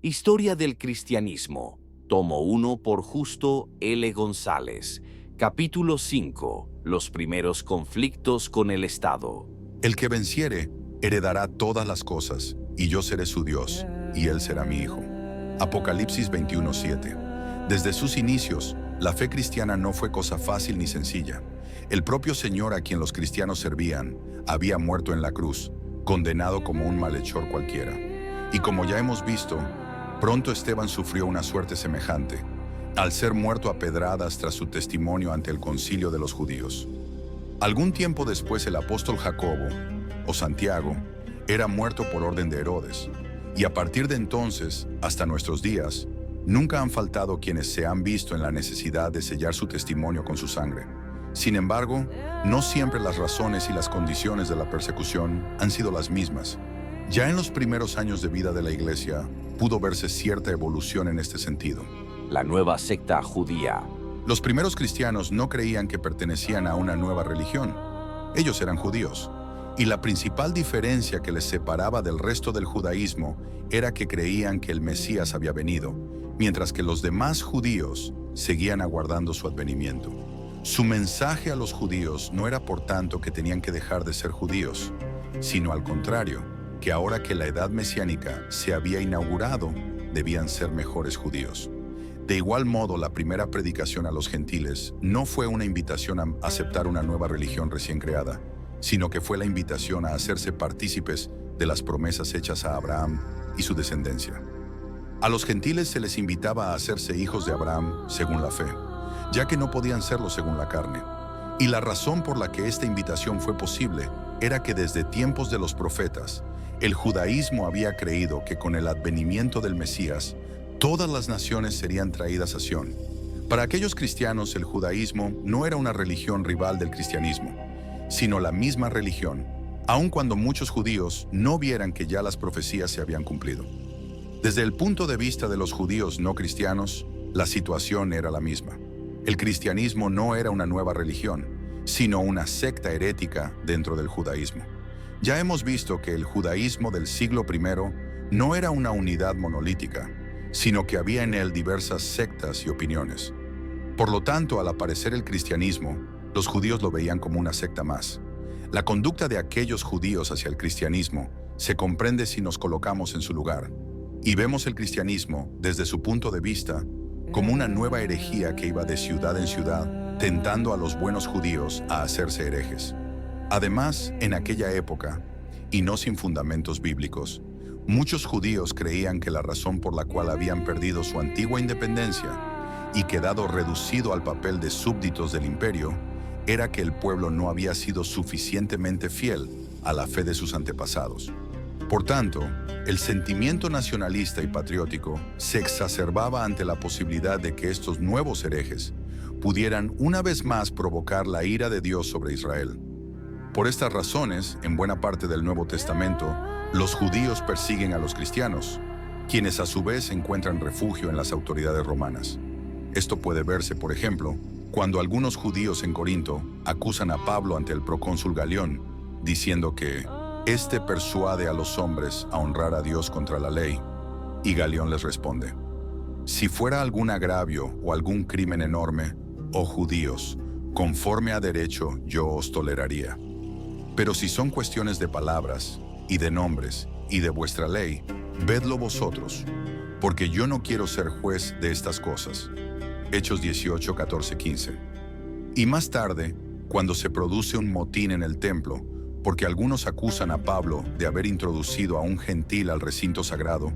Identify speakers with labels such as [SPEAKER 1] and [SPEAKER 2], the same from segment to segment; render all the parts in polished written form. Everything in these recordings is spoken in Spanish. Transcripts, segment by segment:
[SPEAKER 1] Historia del Cristianismo, tomo 1 por Justo L. González, capítulo 5, los primeros conflictos con el Estado.
[SPEAKER 2] El que venciere heredará todas las cosas, y yo seré su Dios, y él será mi hijo. Apocalipsis 21:7. Desde sus inicios, la fe cristiana no fue cosa fácil ni sencilla. El propio Señor a quien los cristianos servían había muerto en la cruz, condenado como un malhechor cualquiera. Y como ya hemos visto, pronto Esteban sufrió una suerte semejante, al ser muerto a pedradas tras su testimonio ante el concilio de los judíos. Algún tiempo después el apóstol Jacobo, o Santiago, era muerto por orden de Herodes, y a partir de entonces, hasta nuestros días, nunca han faltado quienes se han visto en la necesidad de sellar su testimonio con su sangre. Sin embargo, no siempre las razones y las condiciones de la persecución han sido las mismas. Ya en los primeros años de vida de la Iglesia, pudo verse cierta evolución en este sentido.
[SPEAKER 1] La nueva secta judía.
[SPEAKER 2] Los primeros cristianos no creían que pertenecían a una nueva religión. Ellos eran judíos. Y la principal diferencia que les separaba del resto del judaísmo era que creían que el Mesías había venido, mientras que los demás judíos seguían aguardando su advenimiento. Su mensaje a los judíos no era por tanto que tenían que dejar de ser judíos, sino al contrario, que ahora que la edad mesiánica se había inaugurado, debían ser mejores judíos. De igual modo, la primera predicación a los gentiles no fue una invitación a aceptar una nueva religión recién creada, sino que fue la invitación a hacerse partícipes de las promesas hechas a Abraham y su descendencia. A los gentiles se les invitaba a hacerse hijos de Abraham según la fe, ya que no podían serlo según la carne. Y la razón por la que esta invitación fue posible era que desde tiempos de los profetas, el judaísmo había creído que con el advenimiento del Mesías, todas las naciones serían traídas a Sión. Para aquellos cristianos, el judaísmo no era una religión rival del cristianismo, sino la misma religión, aun cuando muchos judíos no vieran que ya las profecías se habían cumplido. Desde el punto de vista de los judíos no cristianos, la situación era la misma. El cristianismo no era una nueva religión, sino una secta herética dentro del judaísmo. Ya hemos visto que el judaísmo del siglo I no era una unidad monolítica, sino que había en él diversas sectas y opiniones. Por lo tanto, al aparecer el cristianismo, los judíos lo veían como una secta más. La conducta de aquellos judíos hacia el cristianismo se comprende si nos colocamos en su lugar, y vemos el cristianismo, desde su punto de vista, como una nueva herejía que iba de ciudad en ciudad, tentando a los buenos judíos a hacerse herejes. Además, en aquella época, y no sin fundamentos bíblicos, muchos judíos creían que la razón por la cual habían perdido su antigua independencia y quedado reducido al papel de súbditos del imperio era que el pueblo no había sido suficientemente fiel a la fe de sus antepasados. Por tanto, el sentimiento nacionalista y patriótico se exacerbaba ante la posibilidad de que estos nuevos herejes pudieran una vez más provocar la ira de Dios sobre Israel. Por estas razones, en buena parte del Nuevo Testamento, los judíos persiguen a los cristianos, quienes a su vez encuentran refugio en las autoridades romanas. Esto puede verse, por ejemplo, cuando algunos judíos en Corinto acusan a Pablo ante el procónsul Galión, diciendo que éste persuade a los hombres a honrar a Dios contra la ley. Y Galión les responde: si fuera algún agravio o algún crimen enorme, oh judíos, conforme a derecho yo os toleraría. Pero si son cuestiones de palabras, y de nombres, y de vuestra ley, vedlo vosotros, porque yo no quiero ser juez de estas cosas. Hechos 18, 14, 15. Y más tarde, cuando se produce un motín en el templo, porque algunos acusan a Pablo de haber introducido a un gentil al recinto sagrado,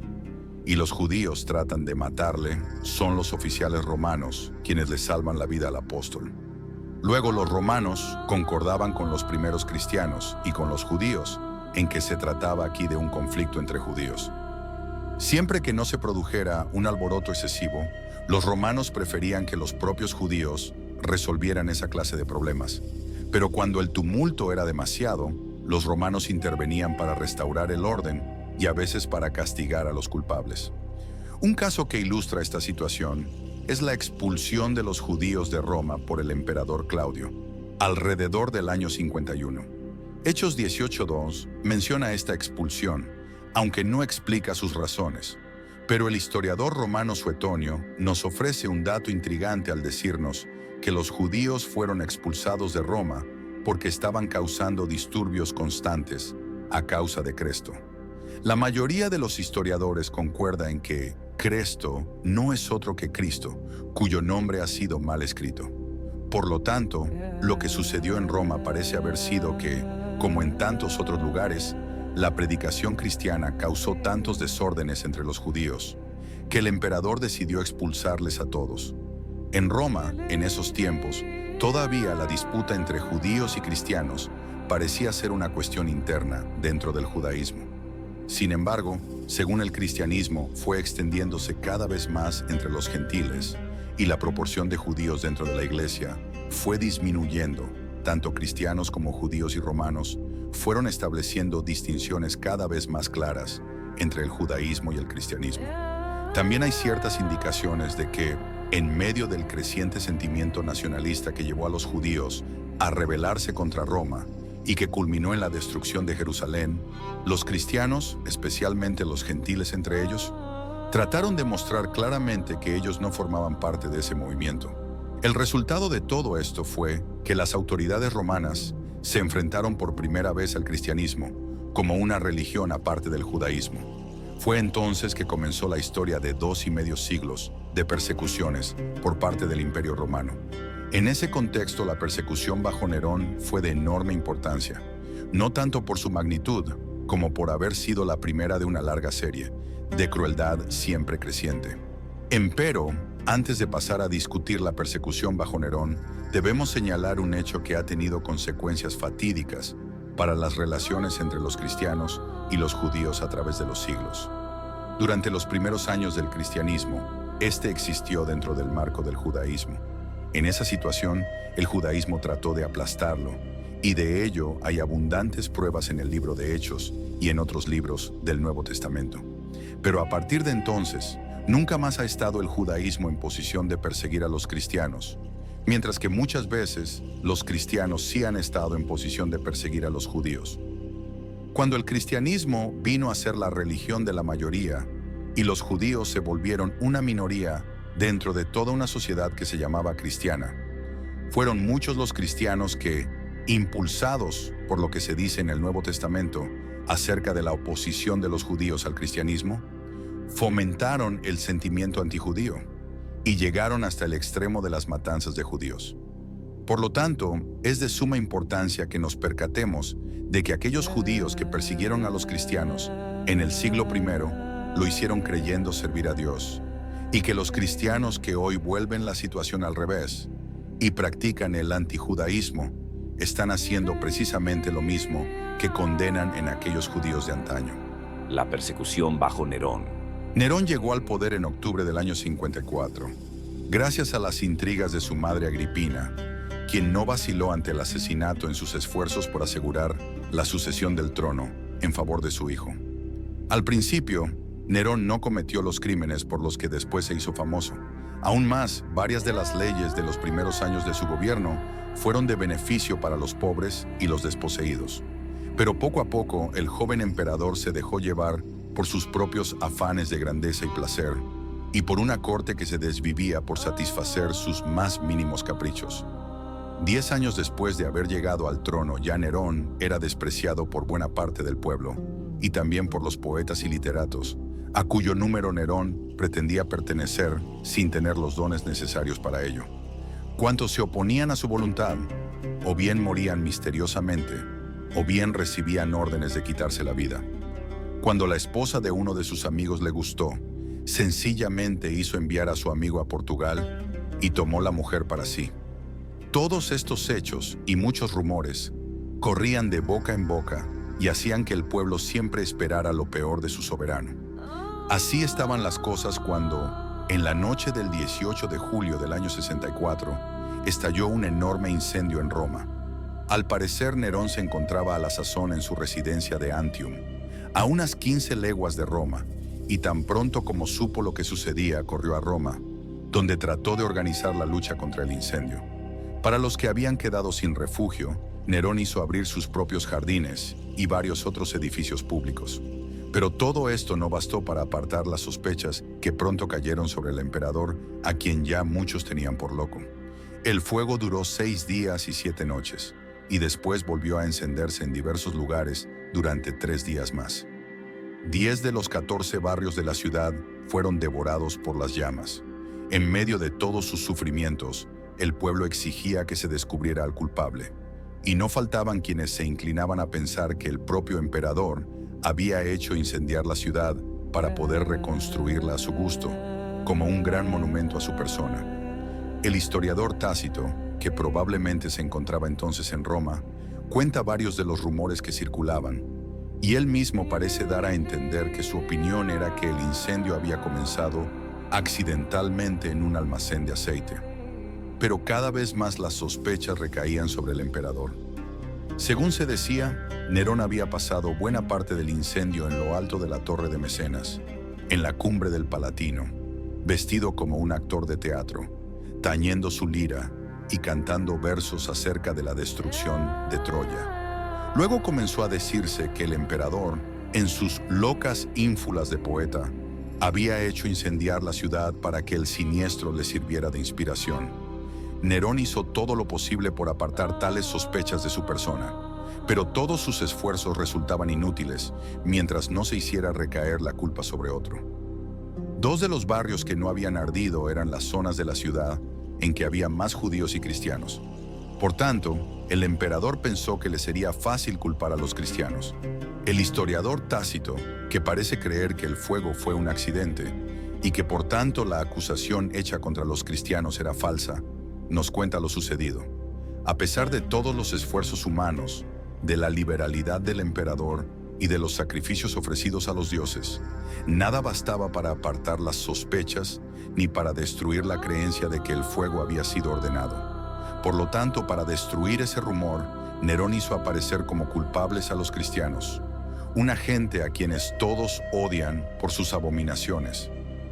[SPEAKER 2] y los judíos tratan de matarle, son los oficiales romanos quienes le salvan la vida al apóstol. Luego los romanos concordaban con los primeros cristianos y con los judíos en que se trataba aquí de un conflicto entre judíos. Siempre que no se produjera un alboroto excesivo, los romanos preferían que los propios judíos resolvieran esa clase de problemas. Pero cuando el tumulto era demasiado, los romanos intervenían para restaurar el orden y a veces para castigar a los culpables. Un caso que ilustra esta situación es la expulsión de los judíos de Roma por el emperador Claudio, alrededor del año 51. Hechos 18:2 menciona esta expulsión, aunque no explica sus razones, Pero el historiador romano Suetonio nos ofrece un dato intrigante al decirnos que los judíos fueron expulsados de Roma porque estaban causando disturbios constantes a causa de Cresto. La mayoría de los historiadores concuerda en que Cresto no es otro que Cristo, cuyo nombre ha sido mal escrito. Por lo tanto, lo que sucedió en Roma parece haber sido que, como en tantos otros lugares, la predicación cristiana causó tantos desórdenes entre los judíos que el emperador decidió expulsarles a todos. En Roma, en esos tiempos, todavía la disputa entre judíos y cristianos parecía ser una cuestión interna dentro del judaísmo. Sin embargo, según el cristianismo fue extendiéndose cada vez más entre los gentiles y la proporción de judíos dentro de la iglesia fue disminuyendo, tanto cristianos como judíos y romanos fueron estableciendo distinciones cada vez más claras entre el judaísmo y el cristianismo. También hay ciertas indicaciones de que, en medio del creciente sentimiento nacionalista que llevó a los judíos a rebelarse contra Roma y que culminó en la destrucción de Jerusalén, los cristianos, especialmente los gentiles entre ellos, trataron de mostrar claramente que ellos no formaban parte de ese movimiento. El resultado de todo esto fue que las autoridades romanas se enfrentaron por primera vez al cristianismo como una religión aparte del judaísmo. Fue entonces que comenzó la historia de 2,5 siglos de persecuciones por parte del Imperio Romano. En ese contexto, la persecución bajo Nerón fue de enorme importancia, no tanto por su magnitud, como por haber sido la primera de una larga serie de crueldad siempre creciente. Empero, antes de pasar a discutir la persecución bajo Nerón, debemos señalar un hecho que ha tenido consecuencias fatídicas para las relaciones entre los cristianos y los judíos a través de los siglos. Durante los primeros años del cristianismo, este existió dentro del marco del judaísmo. En esa situación, el judaísmo trató de aplastarlo, y de ello hay abundantes pruebas en el libro de Hechos y en otros libros del Nuevo Testamento. Pero a partir de entonces, nunca más ha estado el judaísmo en posición de perseguir a los cristianos, mientras que muchas veces los cristianos sí han estado en posición de perseguir a los judíos. Cuando el cristianismo vino a ser la religión de la mayoría y los judíos se volvieron una minoría dentro de toda una sociedad que se llamaba cristiana, fueron muchos los cristianos que, impulsados por lo que se dice en el Nuevo Testamento acerca de la oposición de los judíos al cristianismo, fomentaron el sentimiento antijudío y llegaron hasta el extremo de las matanzas de judíos. Por lo tanto, es de suma importancia que nos percatemos de que aquellos judíos que persiguieron a los cristianos en el siglo I lo hicieron creyendo servir a Dios, y que los cristianos que hoy vuelven la situación al revés y practican el antijudaísmo están haciendo precisamente lo mismo que condenan en aquellos judíos de antaño.
[SPEAKER 1] La persecución bajo Nerón.
[SPEAKER 2] Nerón llegó al poder en octubre del año 54, gracias a las intrigas de su madre Agripina, quien no vaciló ante el asesinato en sus esfuerzos por asegurar la sucesión del trono en favor de su hijo. Al principio, Nerón no cometió los crímenes por los que después se hizo famoso. Aún más, varias de las leyes de los primeros años de su gobierno fueron de beneficio para los pobres y los desposeídos. Pero poco a poco, el joven emperador se dejó llevar por sus propios afanes de grandeza y placer, y por una corte que se desvivía por satisfacer sus más mínimos caprichos. 10 años después de haber llegado al trono, ya Nerón era despreciado por buena parte del pueblo, y también por los poetas y literatos, a cuyo número Nerón pretendía pertenecer sin tener los dones necesarios para ello. Cuantos se oponían a su voluntad, o bien morían misteriosamente, o bien recibían órdenes de quitarse la vida. Cuando la esposa de uno de sus amigos le gustó, sencillamente hizo enviar a su amigo a Portugal y tomó la mujer para sí. Todos estos hechos y muchos rumores corrían de boca en boca y hacían que el pueblo siempre esperara lo peor de su soberano. Así estaban las cosas cuando, en la noche del 18 de julio del año 64, estalló un enorme incendio en Roma. Al parecer, Nerón se encontraba a la sazón en su residencia de Antium, a unas 15 leguas de Roma, y tan pronto como supo lo que sucedía, corrió a Roma, donde trató de organizar la lucha contra el incendio. Para los que habían quedado sin refugio, Nerón hizo abrir sus propios jardines y varios otros edificios públicos. Pero todo esto no bastó para apartar las sospechas que pronto cayeron sobre el emperador, a quien ya muchos tenían por loco. El fuego duró 6 días y 7 noches, y después volvió a encenderse en diversos lugares durante 3 días más. 10 de los 14 barrios de la ciudad fueron devorados por las llamas. En medio de todos sus sufrimientos, el pueblo exigía que se descubriera al culpable, y no faltaban quienes se inclinaban a pensar que el propio emperador había hecho incendiar la ciudad para poder reconstruirla a su gusto, como un gran monumento a su persona. El historiador Tácito, que probablemente se encontraba entonces en Roma, cuenta varios de los rumores que circulaban, y él mismo parece dar a entender que su opinión era que el incendio había comenzado accidentalmente en un almacén de aceite. Pero cada vez más las sospechas recaían sobre el emperador. Según se decía, Nerón había pasado buena parte del incendio en lo alto de la Torre de Mecenas, en la cumbre del Palatino, vestido como un actor de teatro, tañendo su lira y cantando versos acerca de la destrucción de Troya. Luego comenzó a decirse que el emperador, en sus locas ínfulas de poeta, había hecho incendiar la ciudad para que el siniestro le sirviera de inspiración. Nerón hizo todo lo posible por apartar tales sospechas de su persona, pero todos sus esfuerzos resultaban inútiles mientras no se hiciera recaer la culpa sobre otro. 2 de los barrios que no habían ardido eran las zonas de la ciudad en que había más judíos y cristianos. Por tanto, el emperador pensó que le sería fácil culpar a los cristianos. El historiador Tácito, que parece creer que el fuego fue un accidente y que por tanto la acusación hecha contra los cristianos era falsa, nos cuenta lo sucedido. A pesar de todos los esfuerzos humanos, de la liberalidad del emperador y de los sacrificios ofrecidos a los dioses, nada bastaba para apartar las sospechas ni para destruir la creencia de que el fuego había sido ordenado. Por lo tanto, para destruir ese rumor, Nerón hizo aparecer como culpables a los cristianos, una gente a quienes todos odian por sus abominaciones,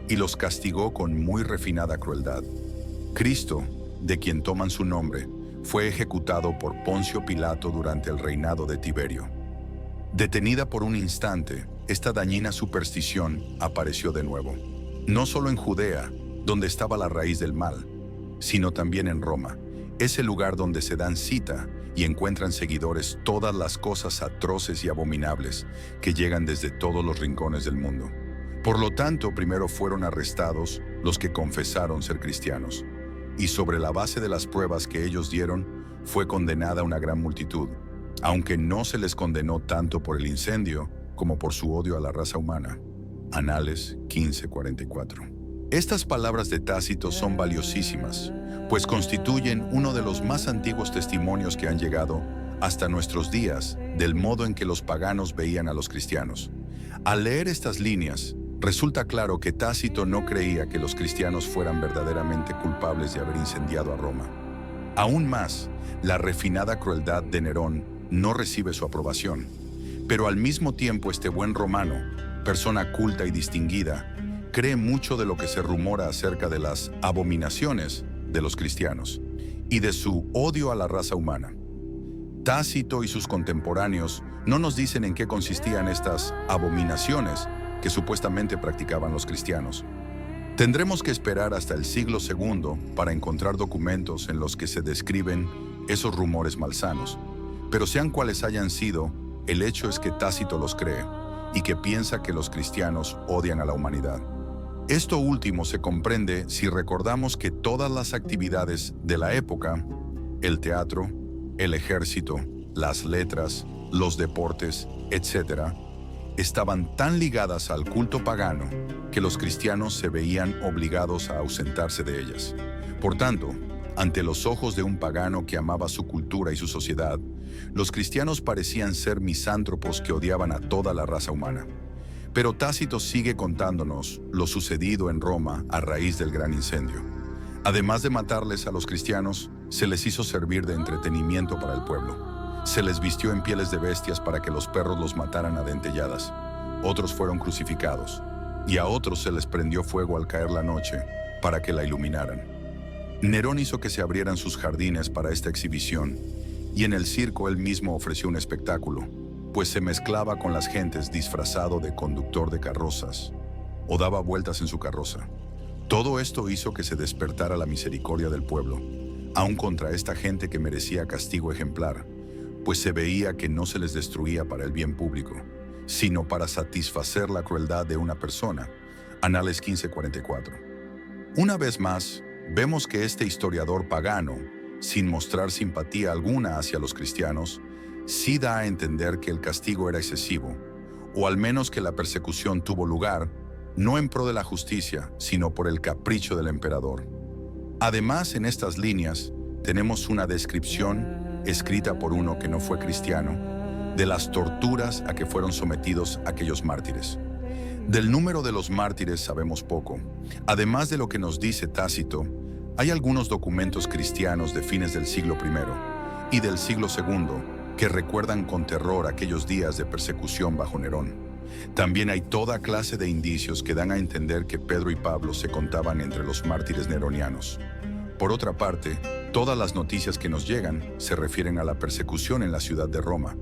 [SPEAKER 2] y los castigó con muy refinada crueldad. Cristo, de quien toman su nombre, fue ejecutado por Poncio Pilato durante el reinado de Tiberio. Detenida por un instante, esta dañina superstición apareció de nuevo, no solo en Judea, donde estaba la raíz del mal, sino también en Roma, ese lugar donde se dan cita y encuentran seguidores todas las cosas atroces y abominables que llegan desde todos los rincones del mundo. Por lo tanto, primero fueron arrestados los que confesaron ser cristianos, y sobre la base de las pruebas que ellos dieron, fue condenada una gran multitud, aunque no se les condenó tanto por el incendio como por su odio a la raza humana. Anales 15:44. Estas palabras de Tácito son valiosísimas, pues constituyen uno de los más antiguos testimonios que han llegado hasta nuestros días del modo en que los paganos veían a los cristianos. Al leer estas líneas, resulta claro que Tácito no creía que los cristianos fueran verdaderamente culpables de haber incendiado a Roma. Aún más, la refinada crueldad de Nerón no recibe su aprobación. Pero al mismo tiempo este buen romano, persona culta y distinguida, cree mucho de lo que se rumora acerca de las abominaciones de los cristianos y de su odio a la raza humana. Tácito y sus contemporáneos no nos dicen en qué consistían estas abominaciones que supuestamente practicaban los cristianos. Tendremos que esperar hasta el siglo II para encontrar documentos en los que se describen esos rumores malsanos, pero sean cuales hayan sido, el hecho es que Tácito los cree y que piensa que los cristianos odian a la humanidad. Esto último se comprende si recordamos que todas las actividades de la época, el teatro, el ejército, las letras, los deportes, etc., estaban tan ligadas al culto pagano que los cristianos se veían obligados a ausentarse de ellas. Por tanto, ante los ojos de un pagano que amaba su cultura y su sociedad, los cristianos parecían ser misántropos que odiaban a toda la raza humana. Pero Tácito sigue contándonos lo sucedido en Roma a raíz del gran incendio. Además de matarles a los cristianos, se les hizo servir de entretenimiento para el pueblo. Se les vistió en pieles de bestias para que los perros los mataran a dentelladas. Otros fueron crucificados, y a otros se les prendió fuego al caer la noche para que la iluminaran. Nerón hizo que se abrieran sus jardines para esta exhibición, y en el circo él mismo ofreció un espectáculo. pues se mezclaba con las gentes disfrazado de conductor de carrozas o daba vueltas en su carroza. Todo esto hizo que se despertara la misericordia del pueblo, aun contra esta gente que merecía castigo ejemplar, pues se veía que no se les destruía para el bien público, sino para satisfacer la crueldad de una persona. Anales 15:44. Una vez más, vemos que este historiador pagano, sin mostrar simpatía alguna hacia los cristianos, sí da a entender que el castigo era excesivo, o al menos que la persecución tuvo lugar, no en pro de la justicia, sino por el capricho del emperador. Además, en estas líneas, tenemos una descripción, escrita por uno que no fue cristiano, de las torturas a que fueron sometidos aquellos mártires. Del número de los mártires sabemos poco. Además de lo que nos dice Tácito, hay algunos documentos cristianos de fines del siglo I y del siglo II que recuerdan con terror aquellos días de persecución bajo Nerón. También hay toda clase de indicios que dan a entender que Pedro y Pablo se contaban entre los mártires neronianos. Por otra parte, todas las noticias que nos llegan se refieren a la persecución en la ciudad de Roma,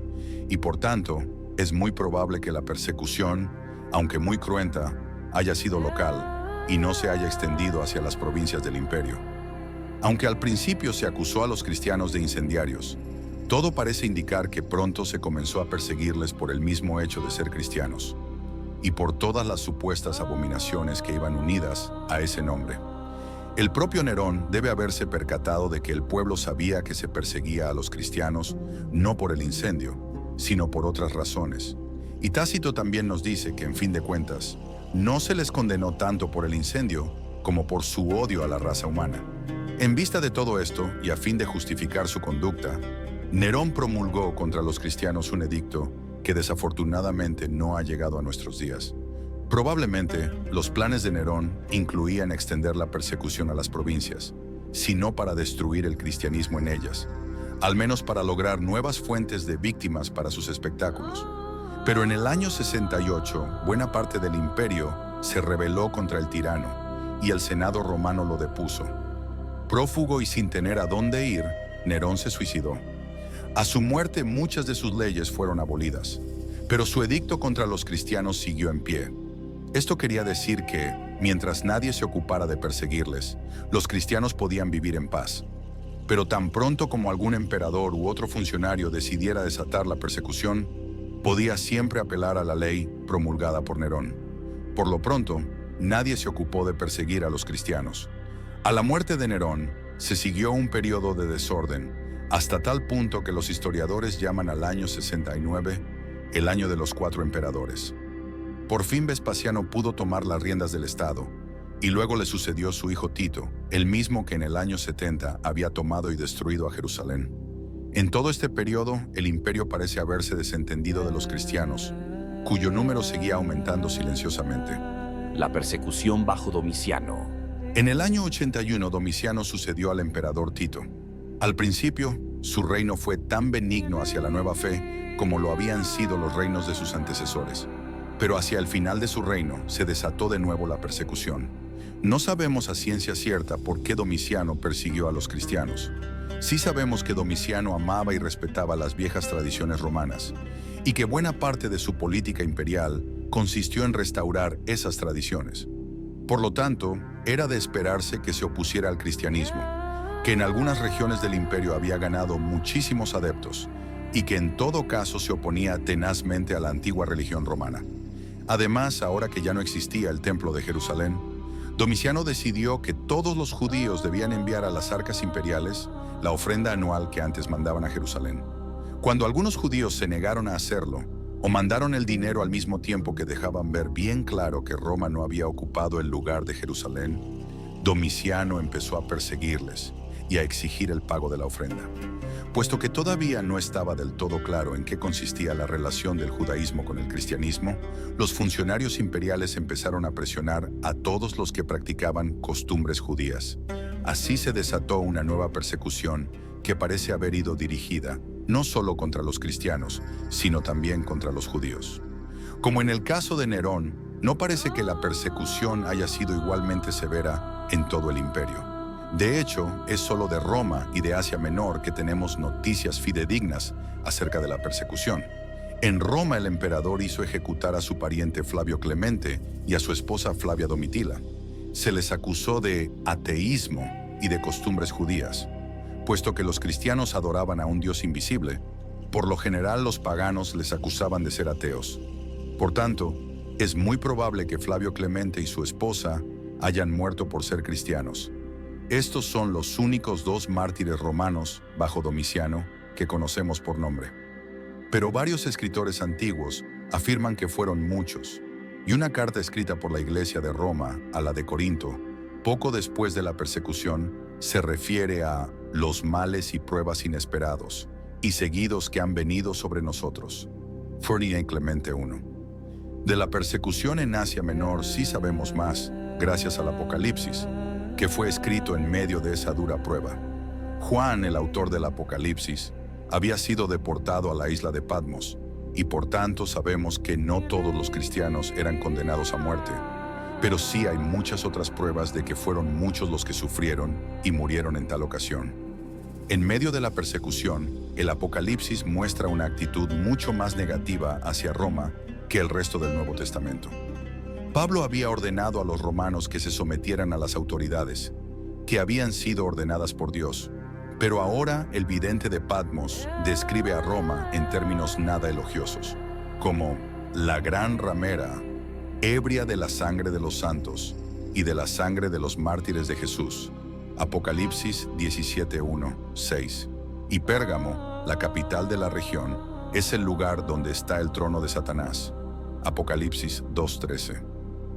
[SPEAKER 2] y por tanto, es muy probable que la persecución, aunque muy cruenta, haya sido local y no se haya extendido hacia las provincias del imperio. Aunque al principio se acusó a los cristianos de incendiarios, todo parece indicar que pronto se comenzó a perseguirles por el mismo hecho de ser cristianos, y por todas las supuestas abominaciones que iban unidas a ese nombre. El propio Nerón debe haberse percatado de que el pueblo sabía que se perseguía a los cristianos no por el incendio, sino por otras razones. Y Tácito también nos dice que, en fin de cuentas, no se les condenó tanto por el incendio como por su odio a la raza humana. En vista de todo esto, y a fin de justificar su conducta, Nerón promulgó contra los cristianos un edicto que desafortunadamente no ha llegado a nuestros días. Probablemente, los planes de Nerón incluían extender la persecución a las provincias, sino para destruir el cristianismo en ellas, al menos para lograr nuevas fuentes de víctimas para sus espectáculos. Pero en el año 68, buena parte del imperio se rebeló contra el tirano, y el Senado romano lo depuso. Prófugo y sin tener a dónde ir, Nerón se suicidó. A su muerte, muchas de sus leyes fueron abolidas, pero su edicto contra los cristianos siguió en pie. Esto quería decir que, mientras nadie se ocupara de perseguirles, los cristianos podían vivir en paz. Pero tan pronto como algún emperador u otro funcionario decidiera desatar la persecución, podía siempre apelar a la ley promulgada por Nerón. Por lo pronto, nadie se ocupó de perseguir a los cristianos. A la muerte de Nerón, se siguió un periodo de desorden, hasta tal punto que los historiadores llaman al año 69 el año de los 4 emperadores. Por fin Vespasiano pudo tomar las riendas del Estado, y luego le sucedió su hijo Tito, el mismo que en el año 70 había tomado y destruido a Jerusalén. En todo este periodo, el imperio parece haberse desentendido de los cristianos, cuyo número seguía aumentando silenciosamente.
[SPEAKER 1] La persecución bajo Domiciano.
[SPEAKER 2] En el año 81, Domiciano sucedió al emperador Tito. Al principio, su reino fue tan benigno hacia la nueva fe como lo habían sido los reinos de sus antecesores. Pero hacia el final de su reino se desató de nuevo la persecución. No sabemos a ciencia cierta por qué Domiciano persiguió a los cristianos. Sí sabemos que Domiciano amaba y respetaba las viejas tradiciones romanas, y que buena parte de su política imperial consistió en restaurar esas tradiciones. Por lo tanto, era de esperarse que se opusiera al cristianismo, que en algunas regiones del imperio había ganado muchísimos adeptos, y que en todo caso se oponía tenazmente a la antigua religión romana. Además, ahora que ya no existía el templo de Jerusalén, Domiciano decidió que todos los judíos debían enviar a las arcas imperiales la ofrenda anual que antes mandaban a Jerusalén. Cuando algunos judíos se negaron a hacerlo, o mandaron el dinero al mismo tiempo que dejaban ver bien claro que Roma no había ocupado el lugar de Jerusalén, Domiciano empezó a perseguirles y a exigir el pago de la ofrenda. Puesto que todavía no estaba del todo claro en qué consistía la relación del judaísmo con el cristianismo, los funcionarios imperiales empezaron a presionar a todos los que practicaban costumbres judías. Así se desató una nueva persecución que parece haber ido dirigida no solo contra los cristianos, sino también contra los judíos. Como en el caso de Nerón, no parece que la persecución haya sido igualmente severa en todo el imperio. De hecho, es solo de Roma y de Asia Menor que tenemos noticias fidedignas acerca de la persecución. En Roma el emperador hizo ejecutar a su pariente Flavio Clemente y a su esposa Flavia Domitila. Se les acusó de ateísmo y de costumbres judías, puesto que los cristianos adoraban a un Dios invisible. Por lo general los paganos les acusaban de ser ateos. Por tanto, es muy probable que Flavio Clemente y su esposa hayan muerto por ser cristianos. Estos son los únicos 2 mártires romanos bajo Domiciano que conocemos por nombre. Pero varios escritores antiguos afirman que fueron muchos, y una carta escrita por la Iglesia de Roma a la de Corinto, poco después de la persecución, se refiere a los males y pruebas inesperados y seguidos que han venido sobre nosotros. Ferdinand Clemente I. De la persecución en Asia Menor sí sabemos más, gracias al Apocalipsis, que fue escrito en medio de esa dura prueba. Juan, el autor del Apocalipsis, había sido deportado a la isla de Patmos, y por tanto sabemos que no todos los cristianos eran condenados a muerte, pero sí hay muchas otras pruebas de que fueron muchos los que sufrieron y murieron en tal ocasión. En medio de la persecución, el Apocalipsis muestra una actitud mucho más negativa hacia Roma que el resto del Nuevo Testamento. Pablo había ordenado a los romanos que se sometieran a las autoridades, que habían sido ordenadas por Dios, pero ahora el vidente de Patmos describe a Roma en términos nada elogiosos, como la gran ramera, ebria de la sangre de los santos y de la sangre de los mártires de Jesús. Apocalipsis 17:1-6. Y Pérgamo, la capital de la región, es el lugar donde está el trono de Satanás. Apocalipsis 2:13.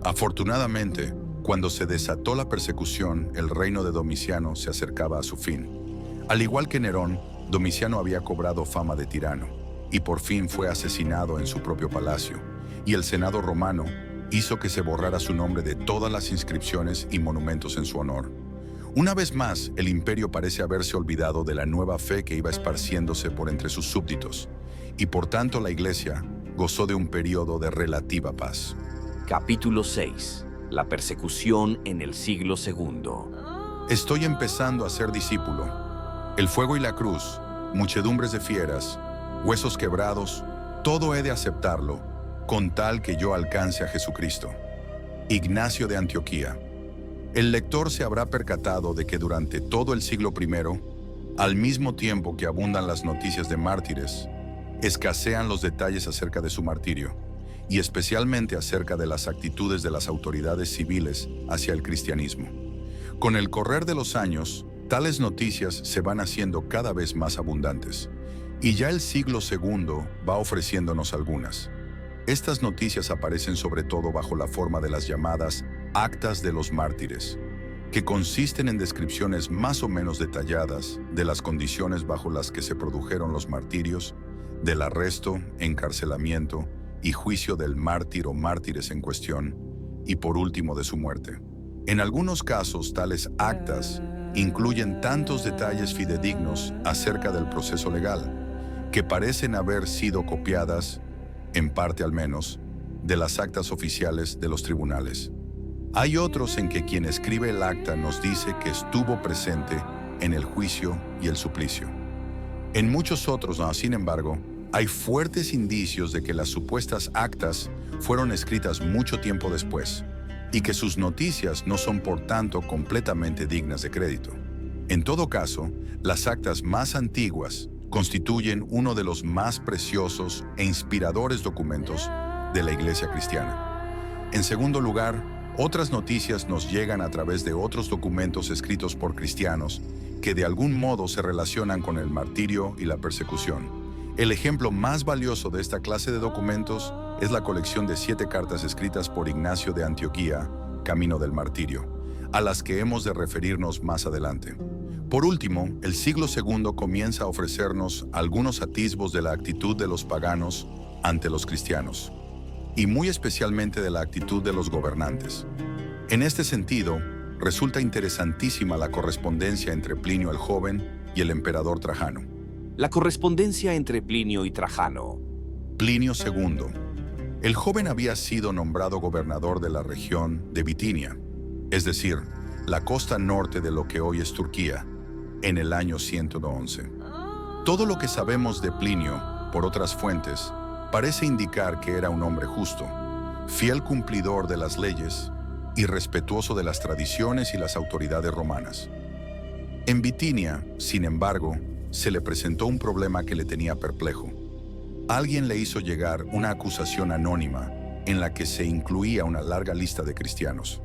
[SPEAKER 2] Afortunadamente, cuando se desató la persecución, el reino de Domiciano se acercaba a su fin. Al igual que Nerón, Domiciano había cobrado fama de tirano, y por fin fue asesinado en su propio palacio, y el Senado romano hizo que se borrara su nombre de todas las inscripciones y monumentos en su honor. Una vez más, el imperio parece haberse olvidado de la nueva fe que iba esparciéndose por entre sus súbditos, y por tanto la Iglesia gozó de un periodo de relativa paz.
[SPEAKER 1] Capítulo 6. La persecución en el siglo II.
[SPEAKER 2] Estoy empezando a ser discípulo. El fuego y la cruz, muchedumbres de fieras, huesos quebrados, todo he de aceptarlo, con tal que yo alcance a Jesucristo. Ignacio de Antioquía. El lector se habrá percatado de que durante todo el siglo I, al mismo tiempo que abundan las noticias de mártires, escasean los detalles acerca de su martirio, y especialmente acerca de las actitudes de las autoridades civiles hacia el cristianismo. Con el correr de los años, tales noticias se van haciendo cada vez más abundantes, y ya el siglo II va ofreciéndonos algunas. Estas noticias aparecen sobre todo bajo la forma de las llamadas Actas de los Mártires, que consisten en descripciones más o menos detalladas de las condiciones bajo las que se produjeron los martirios, del arresto, encarcelamiento y juicio del mártir o mártires en cuestión, y por último de su muerte. En algunos casos, tales actas incluyen tantos detalles fidedignos acerca del proceso legal, que parecen haber sido copiadas, en parte al menos, de las actas oficiales de los tribunales. Hay otros en que quien escribe el acta nos dice que estuvo presente en el juicio y el suplicio. En muchos otros, sin embargo, hay fuertes indicios de que las supuestas actas fueron escritas mucho tiempo después, y que sus noticias no son por tanto completamente dignas de crédito. En todo caso, las actas más antiguas constituyen uno de los más preciosos e inspiradores documentos de la Iglesia cristiana. En segundo lugar, otras noticias nos llegan a través de otros documentos escritos por cristianos que de algún modo se relacionan con el martirio y la persecución. El ejemplo más valioso de esta clase de documentos es la colección de 7 cartas escritas por Ignacio de Antioquía, Camino del Martirio, a las que hemos de referirnos más adelante. Por último, el siglo II comienza a ofrecernos algunos atisbos de la actitud de los paganos ante los cristianos, y muy especialmente de la actitud de los gobernantes. En este sentido, resulta interesantísima la correspondencia entre Plinio el Joven y el emperador Trajano.
[SPEAKER 1] La correspondencia entre Plinio y Trajano.
[SPEAKER 2] Plinio II. El joven había sido nombrado gobernador de la región de Bitinia, es decir, la costa norte de lo que hoy es Turquía, en el año 111. Todo lo que sabemos de Plinio, por otras fuentes, parece indicar que era un hombre justo, fiel cumplidor de las leyes y respetuoso de las tradiciones y las autoridades romanas. En Bitinia, sin embargo, se le presentó un problema que le tenía perplejo. Alguien le hizo llegar una acusación anónima en la que se incluía una larga lista de cristianos.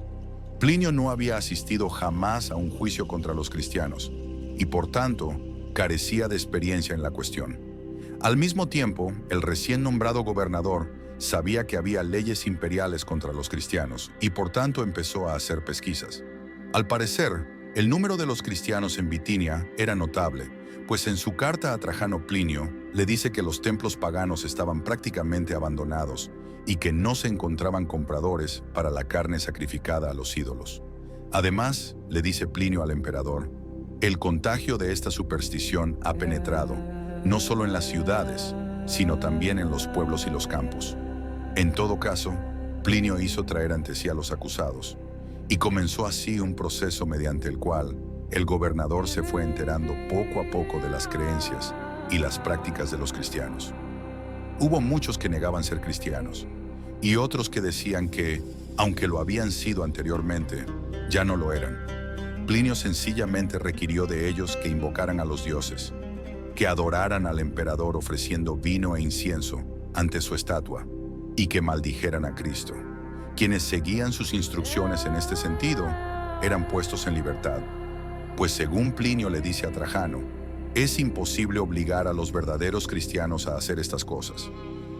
[SPEAKER 2] Plinio no había asistido jamás a un juicio contra los cristianos y, por tanto, carecía de experiencia en la cuestión. Al mismo tiempo, el recién nombrado gobernador sabía que había leyes imperiales contra los cristianos y, por tanto, empezó a hacer pesquisas. Al parecer, el número de los cristianos en Bitinia era notable, pues en su carta a Trajano Plinio le dice que los templos paganos estaban prácticamente abandonados y que no se encontraban compradores para la carne sacrificada a los ídolos. Además, le dice Plinio al emperador, el contagio de esta superstición ha penetrado, no solo en las ciudades, sino también en los pueblos y los campos. En todo caso, Plinio hizo traer ante sí a los acusados, y comenzó así un proceso mediante el cual el gobernador se fue enterando poco a poco de las creencias y las prácticas de los cristianos. Hubo muchos que negaban ser cristianos, y otros que decían que, aunque lo habían sido anteriormente, ya no lo eran. Plinio sencillamente requirió de ellos que invocaran a los dioses, que adoraran al emperador ofreciendo vino e incienso ante su estatua, y que maldijeran a Cristo. Quienes seguían sus instrucciones en este sentido eran puestos en libertad, pues según Plinio le dice a Trajano, es imposible obligar a los verdaderos cristianos a hacer estas cosas.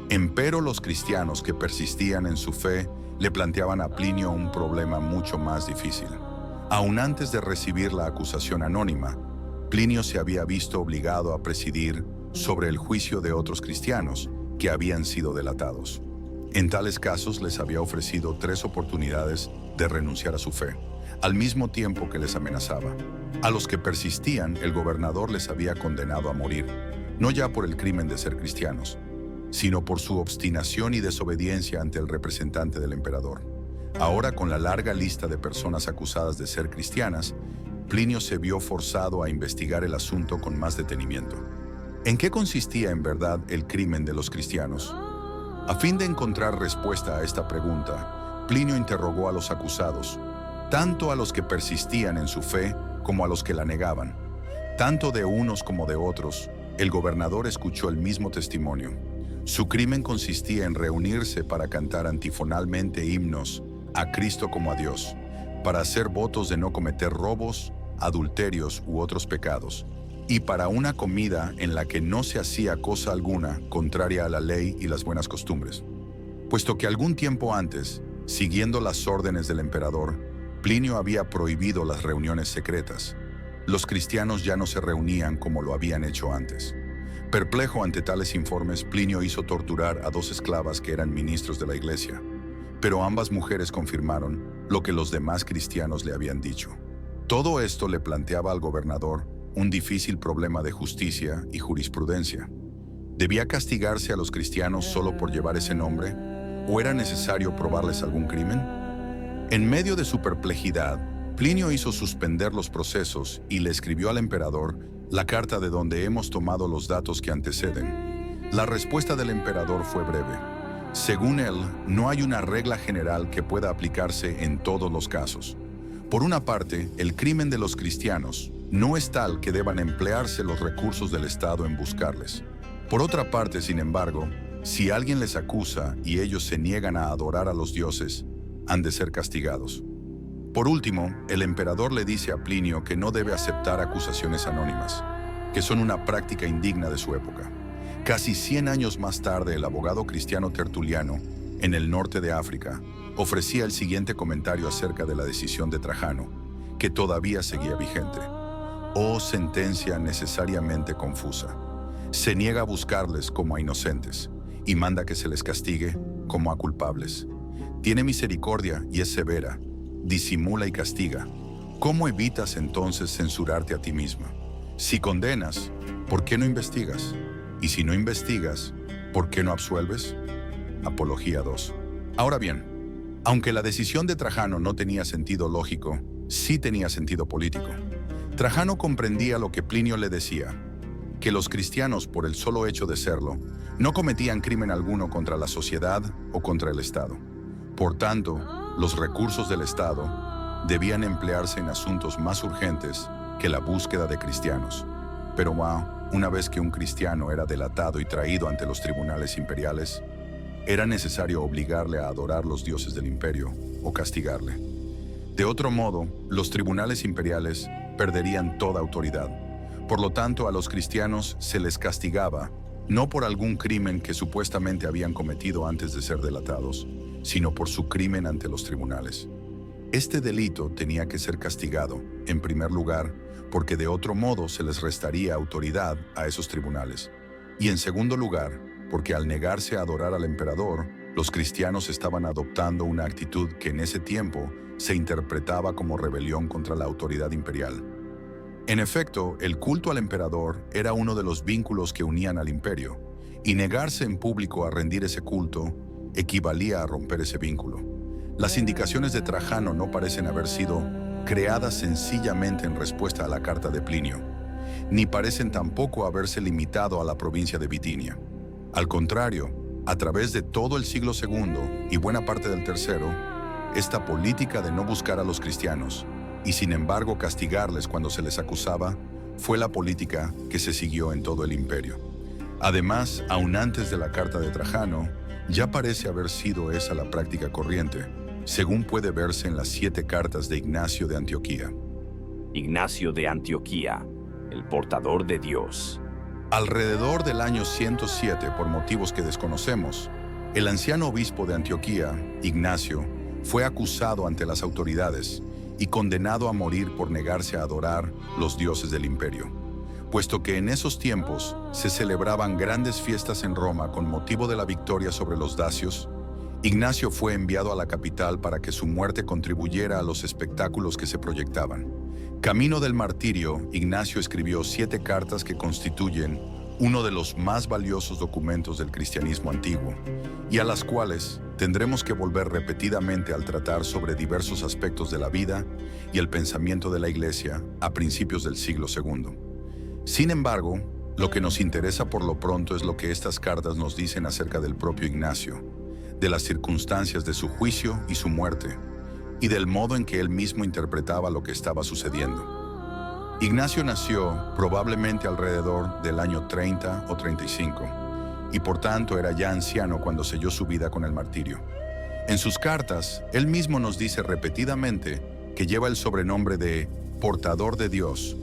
[SPEAKER 2] Empero los cristianos que persistían en su fe le planteaban a Plinio un problema mucho más difícil. Aún antes de recibir la acusación anónima, Plinio se había visto obligado a presidir sobre el juicio de otros cristianos que habían sido delatados. En tales casos les había ofrecido 3 oportunidades de renunciar a su fe, al mismo tiempo que les amenazaba. A los que persistían, el gobernador les había condenado a morir, no ya por el crimen de ser cristianos, sino por su obstinación y desobediencia ante el representante del emperador. Ahora, con la larga lista de personas acusadas de ser cristianas, Plinio se vio forzado a investigar el asunto con más detenimiento. ¿En qué consistía en verdad el crimen de los cristianos? A fin de encontrar respuesta a esta pregunta, Plinio interrogó a los acusados, tanto a los que persistían en su fe como a los que la negaban. Tanto de unos como de otros, el gobernador escuchó el mismo testimonio. Su crimen consistía en reunirse para cantar antifonalmente himnos a Cristo como a Dios, para hacer votos de no cometer robos, adulterios u otros pecados, y para una comida en la que no se hacía cosa alguna contraria a la ley y las buenas costumbres. Puesto que algún tiempo antes, siguiendo las órdenes del emperador, Plinio había prohibido las reuniones secretas, los cristianos ya no se reunían como lo habían hecho antes. Perplejo ante tales informes, Plinio hizo torturar a 2 esclavas que eran ministros de la iglesia, pero ambas mujeres confirmaron lo que los demás cristianos le habían dicho. Todo esto le planteaba al gobernador un difícil problema de justicia y jurisprudencia. ¿Debía castigarse a los cristianos solo por llevar ese nombre? ¿O era necesario probarles algún crimen? En medio de su perplejidad, Plinio hizo suspender los procesos y le escribió al emperador la carta de donde hemos tomado los datos que anteceden. La respuesta del emperador fue breve. Según él, no hay una regla general que pueda aplicarse en todos los casos. Por una parte, el crimen de los cristianos no es tal que deban emplearse los recursos del Estado en buscarles. Por otra parte, sin embargo, si alguien les acusa y ellos se niegan a adorar a los dioses, han de ser castigados. Por último, el emperador le dice a Plinio que no debe aceptar acusaciones anónimas, que son una práctica indigna de su época. Casi 100 años más tarde, el abogado cristiano Tertuliano, en el norte de África, ofrecía el siguiente comentario acerca de la decisión de Trajano, que todavía seguía vigente. Oh sentencia necesariamente confusa. Se niega a buscarles como a inocentes y manda que se les castigue como a culpables. Tiene misericordia y es severa, disimula y castiga. ¿Cómo evitas entonces censurarte a ti misma? Si condenas, ¿por qué no investigas? Y si no investigas, ¿por qué no absuelves? Apología 2. Ahora bien, aunque la decisión de Trajano no tenía sentido lógico, sí tenía sentido político. Trajano comprendía lo que Plinio le decía, que los cristianos, por el solo hecho de serlo, no cometían crimen alguno contra la sociedad o contra el Estado. Por tanto, los recursos del Estado debían emplearse en asuntos más urgentes que la búsqueda de cristianos. Pero una vez que un cristiano era delatado y traído ante los tribunales imperiales, era necesario obligarle a adorar los dioses del imperio o castigarle. De otro modo, los tribunales imperiales perderían toda autoridad. Por lo tanto, a los cristianos se les castigaba no por algún crimen que supuestamente habían cometido antes de ser delatados, sino por su crimen ante los tribunales. Este delito tenía que ser castigado, en primer lugar, porque de otro modo se les restaría autoridad a esos tribunales. Y en segundo lugar, porque al negarse a adorar al emperador, los cristianos estaban adoptando una actitud que en ese tiempo se interpretaba como rebelión contra la autoridad imperial. En efecto, el culto al emperador era uno de los vínculos que unían al imperio, y negarse en público a rendir ese culto equivalía a romper ese vínculo. Las indicaciones de Trajano no parecen haber sido creadas sencillamente en respuesta a la carta de Plinio, ni parecen tampoco haberse limitado a la provincia de Bitinia. Al contrario, a través de todo el siglo II y buena parte del tercero, esta política de no buscar a los cristianos y sin embargo castigarles cuando se les acusaba, fue la política que se siguió en todo el imperio. Además, aún antes de la carta de Trajano, ya parece haber sido esa la práctica corriente, según puede verse en las 7 cartas de Ignacio de Antioquía.
[SPEAKER 1] Ignacio de Antioquía, el portador de Dios.
[SPEAKER 2] Alrededor del año 107, por motivos que desconocemos, el anciano obispo de Antioquía, Ignacio, fue acusado ante las autoridades y condenado a morir por negarse a adorar los dioses del imperio. Puesto que en esos tiempos se celebraban grandes fiestas en Roma con motivo de la victoria sobre los dacios, Ignacio fue enviado a la capital para que su muerte contribuyera a los espectáculos que se proyectaban. Camino del martirio, Ignacio escribió 7 cartas que constituyen uno de los más valiosos documentos del cristianismo antiguo, y a las cuales tendremos que volver repetidamente al tratar sobre diversos aspectos de la vida y el pensamiento de la Iglesia a principios del siglo II. Sin embargo, lo que nos interesa por lo pronto es lo que estas cartas nos dicen acerca del propio Ignacio, de las circunstancias de su juicio y su muerte, y del modo en que él mismo interpretaba lo que estaba sucediendo. Ignacio nació probablemente alrededor del año 30 o 35, y por tanto era ya anciano cuando selló su vida con el martirio. En sus cartas, él mismo nos dice repetidamente que lleva el sobrenombre de portador de Dios,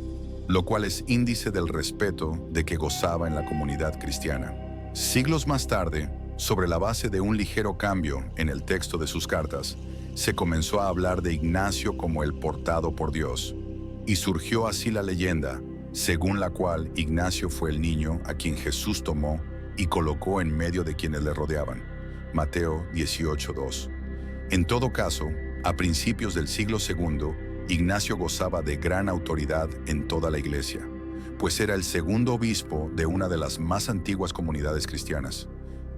[SPEAKER 2] lo cual es índice del respeto de que gozaba en la comunidad cristiana. Siglos más tarde, sobre la base de un ligero cambio en el texto de sus cartas, se comenzó a hablar de Ignacio como el portado por Dios, y surgió así la leyenda, según la cual Ignacio fue el niño a quien Jesús tomó y colocó en medio de quienes le rodeaban. Mateo 18:2. En todo caso, a principios del siglo II, Ignacio gozaba de gran autoridad en toda la iglesia, pues era el segundo obispo de una de las más antiguas comunidades cristianas.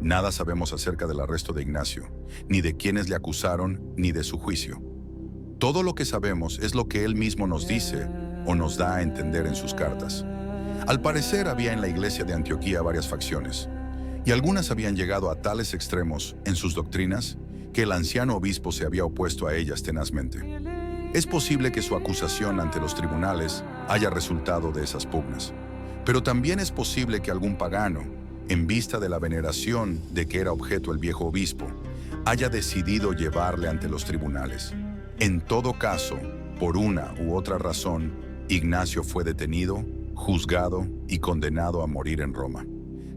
[SPEAKER 2] Nada sabemos acerca del arresto de Ignacio, ni de quienes le acusaron, ni de su juicio. Todo lo que sabemos es lo que él mismo nos dice o nos da a entender en sus cartas. Al parecer había en la iglesia de Antioquía varias facciones, y algunas habían llegado a tales extremos en sus doctrinas que el anciano obispo se había opuesto a ellas tenazmente. Es posible que su acusación ante los tribunales haya resultado de esas pugnas, pero también es posible que algún pagano, en vista de la veneración de que era objeto el viejo obispo, haya decidido llevarle ante los tribunales. En todo caso, por una u otra razón, Ignacio fue detenido, juzgado y condenado a morir en Roma.